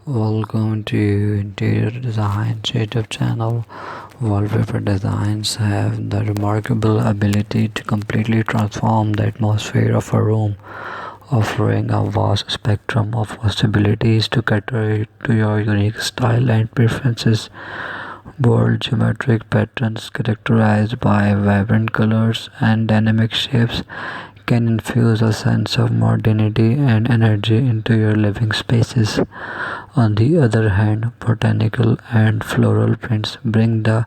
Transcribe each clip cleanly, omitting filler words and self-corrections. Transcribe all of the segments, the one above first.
Welcome to Interior Design YouTube channel. Wallpaper designs have the remarkable ability to completely transform the atmosphere of a room, offering a vast spectrum of possibilities to cater to your unique style and preferences. Bold geometric patterns characterized by vibrant colors and dynamic shapes can infuse a sense of modernity and energy into your living spaces. On the other hand, botanical and floral prints bring the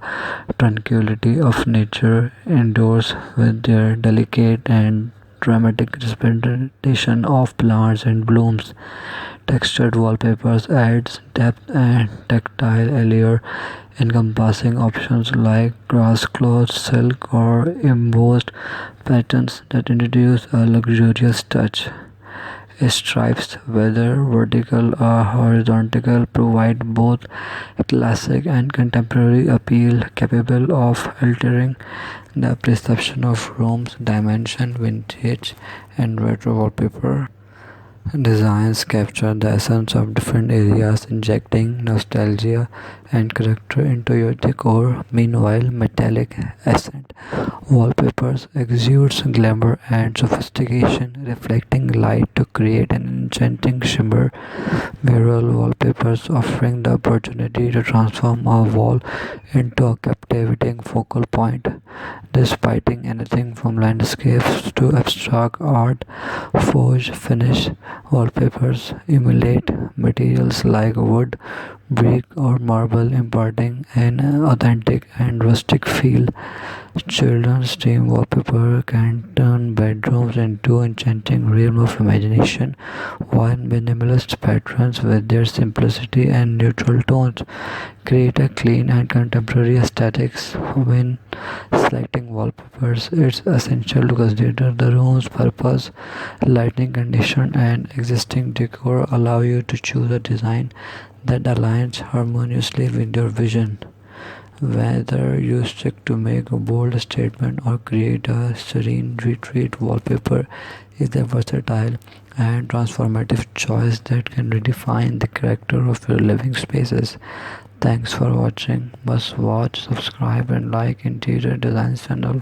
tranquility of nature indoors with their delicate and dramatic representation of plants and blooms. Textured wallpapers adds depth and tactile allure, encompassing options like grass cloth, silk, or embossed patterns that introduce a luxurious touch. Stripes, whether vertical or horizontal, provide both classic and contemporary appeal, capable of altering the perception of rooms. Dimension, vintage, and retro wallpaper designs capture the essence of different areas, injecting nostalgia and character into your decor. Meanwhile, metallic accent wallpapers exudes glamour and sophistication, reflecting light to create an enchanting shimmer. Mural wallpapers offering the opportunity to transform a wall into a captivating focal point, displaying anything from landscapes to abstract art. Forged finish wallpapers emulate materials like wood, brick, or marble, imparting an authentic and rustic feel. Children's theme wallpaper can turn bedrooms into enchanting realm of imagination, while minimalist patterns, with their simplicity and neutral tones, create a clean and contemporary aesthetics. When selecting wallpapers, it's essential to consider the room's purpose, lighting condition, and existing decor. Allow you to choose a design that aligns harmoniously with your vision. Whether you stick to make a bold statement or create a serene retreat, wallpaper is a versatile and transformative choice that can redefine the character of your living spaces. Thanks for watching. Must watch, subscribe, and like Interior Design channel.